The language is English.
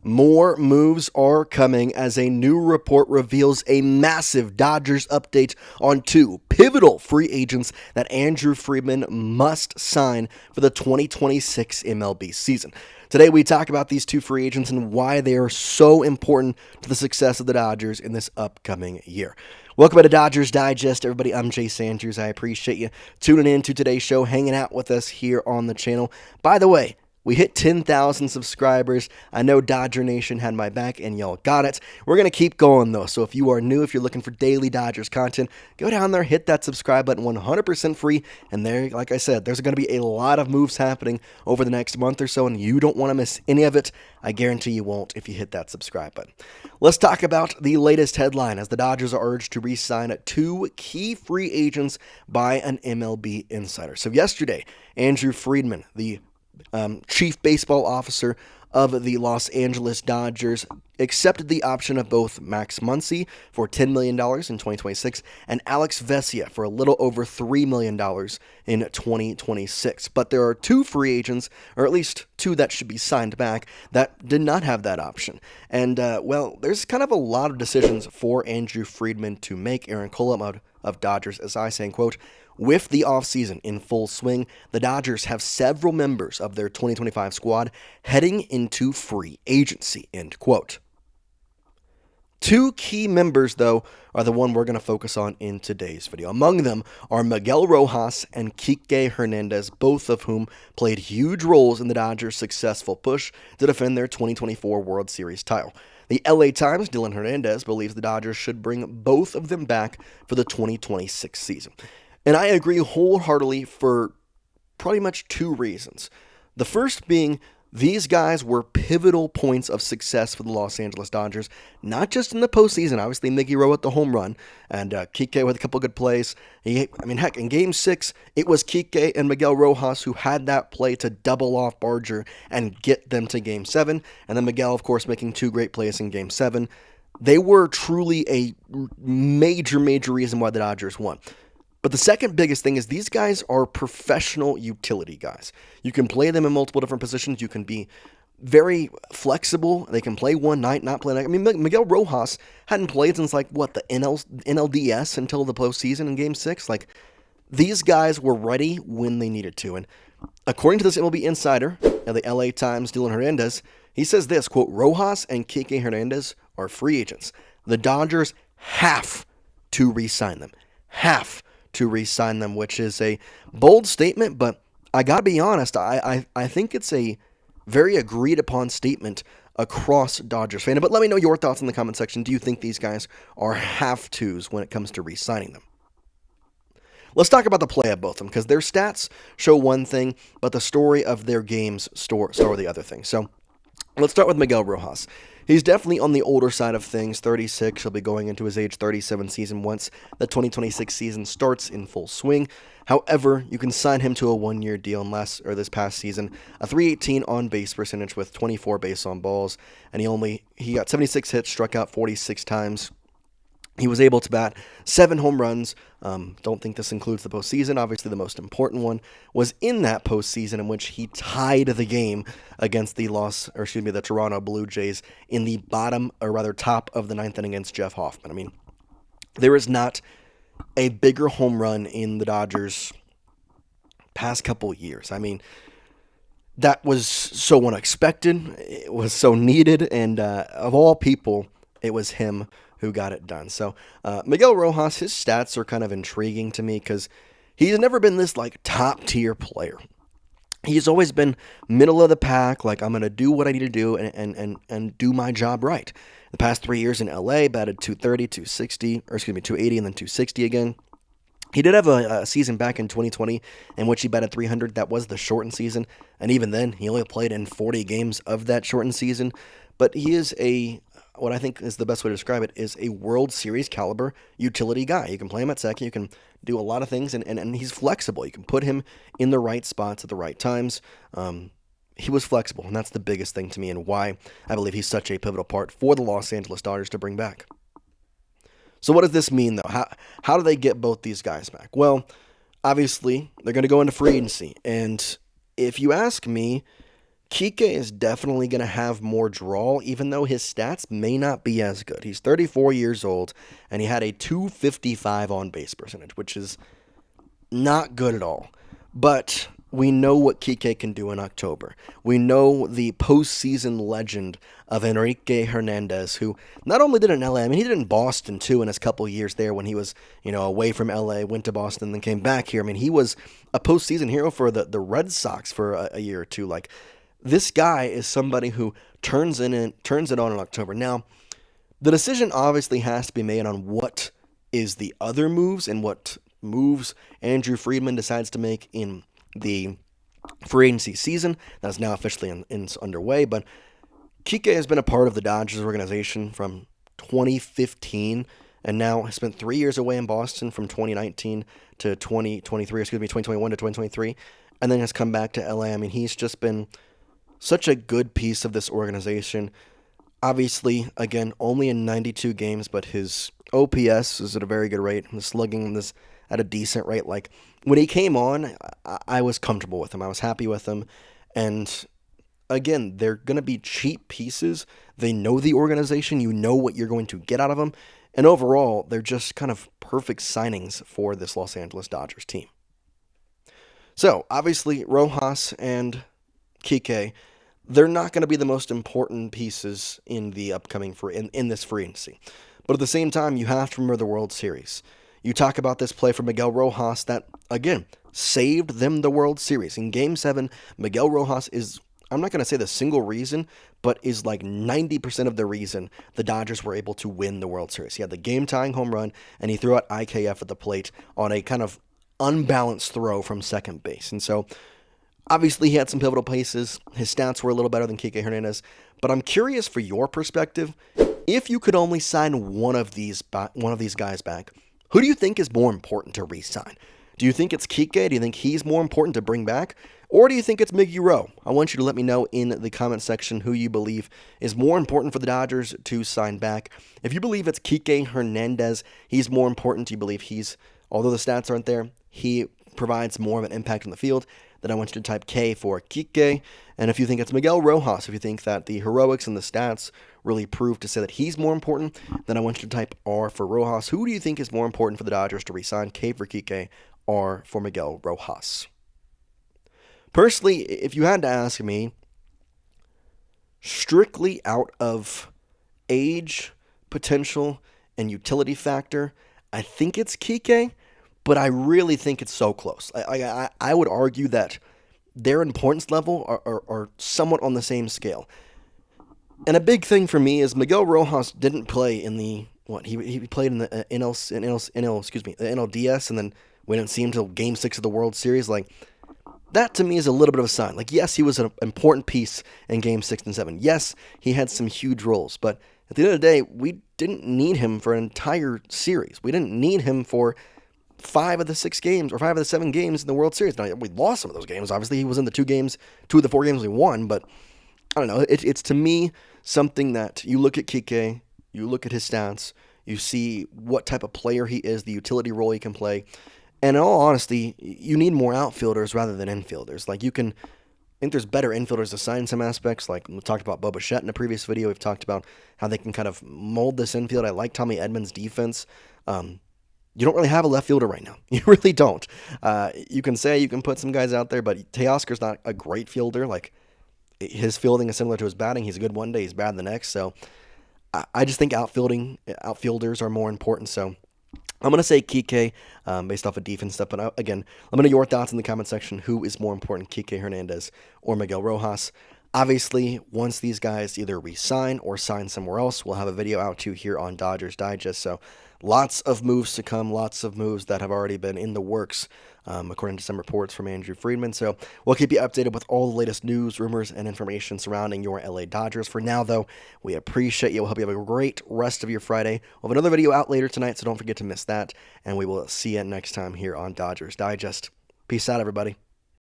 More moves are coming as a new report reveals a massive Dodgers update on two pivotal free agents that Andrew Freeman must sign for the 2026 MLB season. Today we talk about these two free agents and why they are so important to the success of the Dodgers in this upcoming year. Welcome to Dodgers Digest, everybody. I'm Jace Andrews. I appreciate you tuning in to today's show, hanging out with us here on the channel. By the way, we hit 10,000 subscribers. I know Dodger Nation had my back, and y'all got it. We're going to keep going, though. So if you are new, if you're looking for daily Dodgers content, go down there, hit that subscribe button, 100% free. And there, like I said, there's going to be a lot of moves happening over the next month or so, and you don't want to miss any of it. I guarantee you won't if you hit that subscribe button. Let's talk about the latest headline as the Dodgers are urged to re-sign two key free agents by an MLB insider. So yesterday, Andrew Freeman, the chief baseball officer of the Los Angeles Dodgers, accepted the option of both Max Muncy for $10 million in 2026 and Alex Vesia for a little over $3 million in 2026. But there are two free agents, or at least two that should be signed back, that did not have that option. And, there's kind of a lot of decisions for Andrew Freeman to make. Aaron Colum of Dodgers SI saying, quote, "With the offseason in full swing, the Dodgers have several members of their 2025 squad heading into free agency," end quote. Two key members, though, are the one we're going to focus on in today's video. Among them are Miguel Rojas and Kiké Hernandez, both of whom played huge roles in the Dodgers' successful push to defend their 2024 World Series title. The LA Times' Dylan Hernandez believes the Dodgers should bring both of them back for the 2026 season. And I agree wholeheartedly for pretty much two reasons. The first being these guys were pivotal points of success for the Los Angeles Dodgers, not just in the postseason. Obviously, Miggy Rowe with the home run and Kike with a couple good plays. Heck, in Game 6, it was Kike and Miguel Rojas who had that play to double off Barger and get them to Game 7. And then Miguel, of course, making two great plays in Game 7. They were truly a major reason why the Dodgers won. But the second biggest thing is these guys are professional utility guys. You can play them in multiple different positions. You can be very flexible. They can play one night, not play night. I mean, Miguel Rojas hadn't played since, the NLDS until the postseason in Game 6. These guys were ready when they needed to. And according to this MLB insider at the LA Times, Dylan Hernandez, he says this, quote, "Rojas and Kiké Hernandez are free agents. The Dodgers have to re-sign them. Have to re-sign them," which is a bold statement, but I gotta be honest, I think it's a very agreed upon statement across Dodgers fandom. But let me know your thoughts in the comment section. Do you think these guys are have-tos when it comes to re-signing them? Let's talk about the play of both of them, because their stats show one thing, but the story of their games store the other thing. So let's start with Miguel Rojas. He's definitely on the older side of things, 36. He'll be going into his age 37 season once the 2026 season starts in full swing. However, you can sign him to a one-year deal this past season, a .318 on-base percentage with 24 base on balls, and he got 76 hits, struck out 46 times. He was able to bat 7 home runs. Don't think this includes the postseason. Obviously, the most important one was in that postseason in which he tied the game against the Toronto Blue Jays in the top of the ninth inning against Jeff Hoffman. I mean, there is not a bigger home run in the Dodgers' past couple years. I mean, that was so unexpected. It was so needed, and of all people, it was him who got it done. So Miguel Rojas, his stats are kind of intriguing to me because he's never been this top tier player. He's always been middle of the pack, I'm going to do what I need to do and do my job right. The past 3 years in LA, batted 230, 280, and then 260 again. He did have a season back in 2020 in which he batted 300. That was the shortened season, and even then, he only played in 40 games of that shortened season. But he is what I think is the best way to describe it, is a World Series caliber utility guy. You can play him at second, you can do a lot of things, and he's flexible. You can put him in the right spots at the right times. He was flexible, and that's the biggest thing to me and why I believe he's such a pivotal part for the Los Angeles Dodgers to bring back. So what does this mean, though? How do they get both these guys back? Well, obviously, they're going to go into free agency, and if you ask me, Kike is definitely going to have more draw, even though his stats may not be as good. He's 34 years old, and he had a 255 on base percentage, which is not good at all. But we know what Kike can do in October. We know the postseason legend of Kiké Hernandez, who not only did it in LA, I mean, he did it in Boston too in his couple years there when he was, away from LA, went to Boston, then came back here. I mean, he was a postseason hero for the Red Sox for a year or two. Like, this guy is somebody who turns it on in October. Now, the decision obviously has to be made on what is the other moves and what moves Andrew Friedman decides to make in the free agency season that is now officially underway. But Kike has been a part of the Dodgers organization from 2015 and now has spent 3 years away in Boston from 2019 to 2021 to 2023, and then has come back to LA. I mean, he's just been such a good piece of this organization. Obviously, again, only in 92 games, but his OPS is at a very good rate. The slugging is at a decent rate. Like, when he came on, I was comfortable with him. I was happy with him. And again, they're going to be cheap pieces. They know the organization. You know what you're going to get out of them. And overall, they're just kind of perfect signings for this Los Angeles Dodgers team. So, obviously, Rojas and Kike, they're not going to be the most important pieces in the upcoming in this free agency. But at the same time, you have to remember the World Series. You talk about this play from Miguel Rojas that, again, saved them the World Series. In Game 7, Miguel Rojas is, I'm not going to say the single reason, but is like 90% of the reason the Dodgers were able to win the World Series. He had the game-tying home run, and he threw out IKF at the plate on a kind of unbalanced throw from second base. And so, obviously, he had some pivotal places. His stats were a little better than Kiké Hernandez. But I'm curious for your perspective. If you could only sign one of these guys back, who do you think is more important to re-sign? Do you think it's Kike? Do you think he's more important to bring back? Or do you think it's Miggy Rowe? I want you to let me know in the comment section who you believe is more important for the Dodgers to sign back. If you believe it's Kiké Hernandez, he's more important. You believe although the stats aren't there, he provides more of an impact on the field, then I want you to type K for Kike. And if you think it's Miguel Rojas, if you think that the heroics and the stats really prove to say that he's more important, then I want you to type R for Rojas. Who do you think is more important for the Dodgers to re-sign? K for Kike, R for Miguel Rojas. Personally, if you had to ask me, strictly out of age, potential, and utility factor, I think it's Kike, but I really think it's so close. I would argue that their importance level are somewhat on the same scale. And a big thing for me is Miguel Rojas didn't play in the he played in the NLDS, and then we didn't see him until Game 6 of the World Series. Like, that to me is a little bit of a sign. Like, yes, he was an important piece in Game 6 and 7. Yes, he had some huge roles, but at the end of the day, we didn't need him for an entire series. We didn't need him for 5 of the 6 games or 5 of the 7 games in the World Series. Now, we lost some of those games. Obviously, he was in the 2 of the 4 games we won, but I don't know. It's to me something that you look at Kike, you look at his stats, you see what type of player he is, the utility role he can play, and in all honesty, you need more outfielders rather than infielders. Like, I think there's better infielders to sign in some aspects. Like, we talked about Bo Bichette in a previous video. We've talked about how they can kind of mold this infield. I like Tommy Edman's defense. You don't really have a left fielder right now. You really don't. You can say you can put some guys out there, but Teoscar's not a great fielder. Like, his fielding is similar to his batting. He's good one day, he's bad the next. So I just think outfielders are more important. So I'm going to say Kike based off of defense stuff. But again, let me know your thoughts in the comment section. Who is more important, Kiké Hernandez or Miguel Rojas? Obviously, once these guys either re-sign or sign somewhere else, we'll have a video out to you here on Dodgers Digest. So lots of moves to come, lots of moves that have already been in the works, according to some reports from Andrew Friedman. So we'll keep you updated with all the latest news, rumors, and information surrounding your LA Dodgers. For now, though, we appreciate you. We'll hope you have a great rest of your Friday. We'll have another video out later tonight, so don't forget to miss that. And we will see you next time here on Dodgers Digest. Peace out, everybody.